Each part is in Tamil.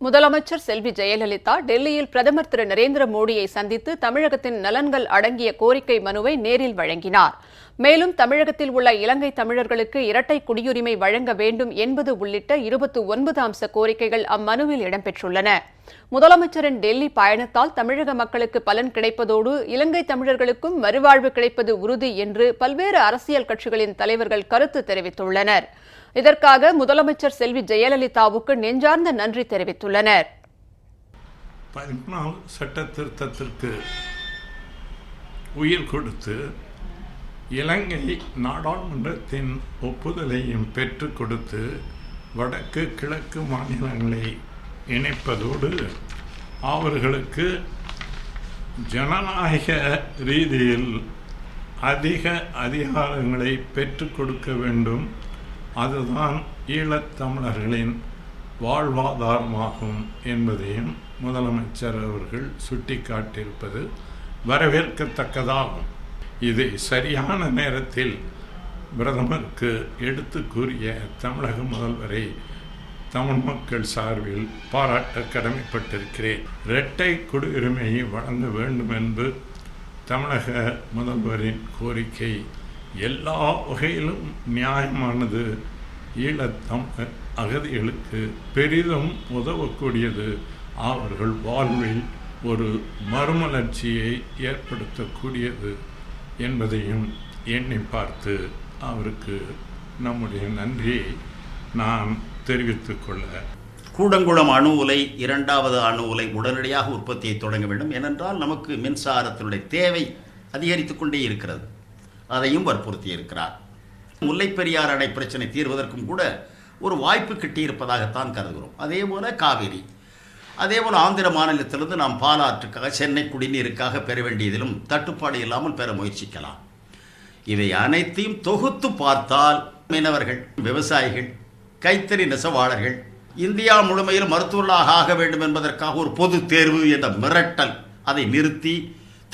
முதலமைச்சர் செல்வி ஜெயலலிதா டெல்லியில் பிரதமர் திரு நரேந்திர மோடியை சந்தித்து தமிழகத்தின் நலன்கள் அடங்கிய கோரிக்கை மனுவை நேரில் வழங்கினார். மேலும் தமிழகத்தில் உள்ள இலங்கை தமிழர்களுக்கு இரட்டை குடியுரிமை வழங்க வேண்டும் என்பது உள்ளிட்ட 29 அம்ச கோரிக்கைகள் அம்மனுவில் இடம்பெற்றுள்ளன. முதலமைச்சரின் டெல்லி பயணத்தால் தமிழக மக்களுக்கு பலன் கிடைப்பதோடு இலங்கை தமிழர்களுக்கும் மறுவாழ்வு கிடைப்பது உறுதி என்று பல்வேறு அரசியல் கட்சிகளின் தலைவர்கள் கருத்து தெரிவித்துள்ளனர். இதற்காக முதலமைச்சர் செல்வி ஜெயலலிதாவுக்கு நெஞ்சார்ந்த நன்றி தெரிவித்துள்ளனர். 14 சட்ட திருத்தத்திற்கு உயிர் கொடுத்து இலங்கை நாடாளுமன்றத்தின் ஒப்புதலையும் பெற்றுக் கொடுத்து வடக்கு கிழக்கு மாநிலங்களை இணைப்பதோடு அவர்களுக்கு ஜனநாயக ரீதியில் அதிக அதிகாரங்களை பெற்றுக் கொடுக்க வேண்டும். அதுதான் ஈழத்தமிழர்களின் வாழ்வாதாரமாகும் என்பதையும் முதலமைச்சர் அவர்கள் சுட்டிக்காட்டியிருப்பது வரவேற்கத்தக்கதாகும். இதை சரியான நேரத்தில் பிரதமருக்கு எடுத்து கூறிய தமிழக முதல்வரை தமிழ் மக்கள் சார்பில் பாராட்ட கடமைப்பட்டிருக்கிறேன். இரட்டை குடியுரிமையை வழங்க வேண்டும் என்று தமிழக முதல்வரின் கோரிக்கை எல்லா வகையிலும் நியாயமானது. ஈழத்தமிழ் அகதிகளுக்கு பெரிதும் உதவக்கூடியது. அவர்கள் வாழ்வில் ஒரு மறுமலர்ச்சியை ஏற்படுத்தக்கூடியது என்பதையும் எண்ணி பார்த்து அவருக்கு நம்முடைய நன்றியை நான் தெரிவித்துக் கொள்ள. கூடங்குளம் அணு உலை 2வது அணு உலை உடனடியாக உற்பத்தியை தொடங்க வேண்டும். ஏனென்றால் நமக்கு மின்சாரத்தினுடைய தேவை அதிகரித்துக் கொண்டே இருக்கிறது. அதையும் வற்புறுத்தி இருக்கிறார். முல்லைப்பெரியாறு அணை பிரச்சனை தீர்வதற்கும் கூட ஒரு வாய்ப்பு கிட்டியிருப்பதாகத்தான் கருதுகிறோம். அதே போல காவிரி, அதே போல் ஆந்திர மாநிலத்திலிருந்து நாம் பாலாற்றுக்காக சென்னை குடிநீருக்காக பெற வேண்டியதிலும் தட்டுப்பாடு இல்லாமல் பெற முயற்சிக்கலாம். இவை அனைத்தையும் தொகுத்து பார்த்தால் மீனவர்கள், விவசாயிகள், கைத்தறி நெசவாளர்கள் இந்தியா முழுமையில் மருத்துவர்களாக ஆக வேண்டும் என்பதற்காக ஒரு பொது தேர்வு என்ற மிரட்டல், அதை நிறுத்தி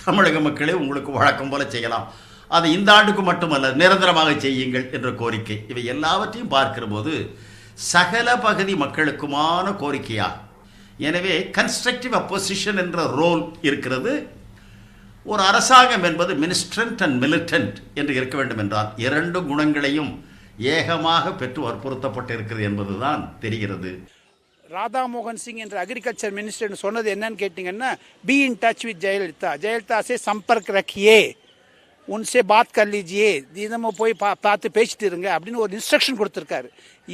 தமிழக மக்களே உங்களுக்கு வழக்கம் போல செய்யலாம், அதை இந்த ஆண்டுக்கு மட்டுமல்ல நிரந்தரமாக செய்யுங்கள் என்ற கோரிக்கை. இவை எல்லாவற்றையும் பார்க்கிற போது சகல பகுதி மக்களுக்குமான கோரிக்கையாகும். எனவே கன்ஸ்ட்ரக்டிவ் அப்போசிஷன் என்ற ரோல் இருக்கிறது. ஒரு அரசாங்கம் என்பது மினிஸ்ட்ரண்ட் அண்ட் மிலிட்டன்ட் என்று இருக்க வேண்டும் என்றால் 2 குணங்களையும் ஏகமாக பெற்று வற்புறுத்தப்பட்டிருக்கிறது என்பதுதான் தெரிகிறது. ராதா மோகன் சிங் என்ற அக்ரிகல்ச்சர் மினிஸ்டர் சொன்னது என்னன்னு கேட்டீங்கன்னா, be in touch with Jayalalitha, Jayalalitha சே சம்பர்க் ரக்கியே, உன்சே பாத் கர் லீஜியே, தினமும் போய் பார்த்து பேசிட்டு இருங்க அப்படின்னு ஒரு இன்ஸ்ட்ரக்ஷன் கொடுத்துருக்காரு.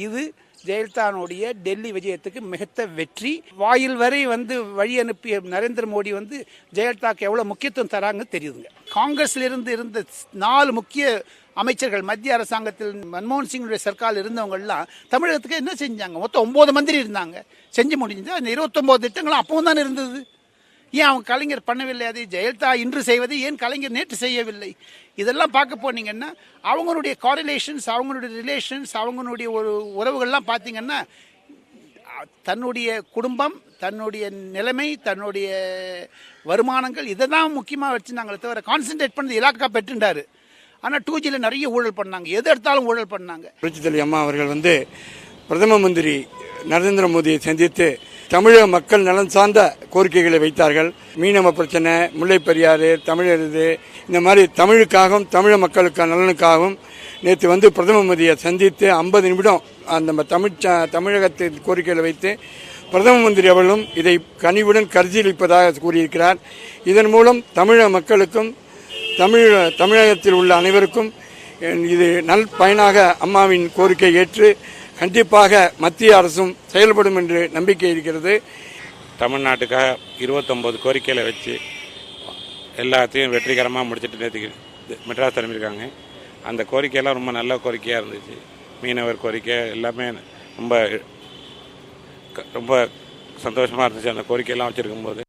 இது ஜெயலலிதாவுடைய டெல்லி விஜயத்துக்கு மிகத்த வெற்றி. வாயில் வரை வழி அனுப்பிய நரேந்திர மோடி ஜெயலலிதாவுக்கு எவ்வளோ முக்கியத்துவம் தராங்க தெரியுதுங்க. காங்கிரஸ்ல இருந்த 4 முக்கிய அமைச்சர்கள் மத்திய அரசாங்கத்தில் மன்மோகன் சிங்குடைய சர்க்காரில் இருந்தவங்கலாம் தமிழகத்துக்கு என்ன செஞ்சாங்க? மொத்தம் 9 மந்திரி இருந்தாங்க. செஞ்சு முடிஞ்சது. அந்த 29 திட்டங்களும் அப்பவும் தான் இருந்தது. ஏன் அவங்க கலைஞர் பண்ணவில்லை? அது ஜெயலலிதா இன்று செய்வது ஏன் கலைஞர் நேற்று செய்யவில்லை? இதெல்லாம் பார்க்க போனீங்கன்னா அவங்களுடைய காரிலேஷன்ஸ், அவங்களுடைய ரிலேஷன்ஸ், அவங்களுடைய ஒரு உறவுகள்லாம் பார்த்தீங்கன்னா தன்னுடைய குடும்பம், தன்னுடைய நிலைமை, தன்னுடைய வருமானங்கள் இதை தான் முக்கியமாக வச்சுருந்தாங்களே தவிர கான்சென்ட்ரேட் பண்ணது இலாக்கா பெற்றுண்டாரு. ஆனால் 2Gயில் நிறைய ஊழல் பண்ணாங்க. எது எடுத்தாலும் ஊழல் பண்ணாங்க. புரட்சித்தலைவி அம்மா அவர்கள் பிரதம மந்திரி நரேந்திர மோடியை சந்தித்து தமிழக மக்கள் நலன் சார்ந்த கோரிக்கைகளை வைத்தார்கள். மீனவ பிரச்சனை, முல்லைப்பெரியாறு, தமிழருது, இந்த மாதிரி தமிழுக்காகவும் தமிழக மக்களுக்கான நலனுக்காகவும் நேற்று பிரதம மந்திரியை சந்தித்து 50 நிமிடம் அந்த தமிழகத்தின் கோரிக்கைகளை வைத்து பிரதம மந்திரி அவர்களும் இதை கனிவுடன் கருதியளிப்பதாக கூறியிருக்கிறார். இதன் மூலம் தமிழக மக்களுக்கும் தமிழகத்தில் உள்ள அனைவருக்கும் இது நல் பயனாக அம்மாவின் கோரிக்கை ஏற்று கண்டிப்பாக மத்திய அரசும் செயல்படும் என்று நம்பிக்கை இருக்கிறது. தமிழ்நாட்டுக்காக 29 கோரிக்கைகளை வச்சு எல்லாத்தையும் வெற்றிகரமாக முடிச்சுட்டு நேற்றுக்கு மெட்ராஸ் திரும்பியிருக்காங்க. அந்த கோரிக்கையெல்லாம் ரொம்ப நல்ல கோரிக்கையாக இருந்துச்சு. மீனவர் கோரிக்கை எல்லாமே ரொம்ப ரொம்ப சந்தோஷமாக இருந்துச்சு அந்த கோரிக்கையெல்லாம் வச்சுருக்கும்போது.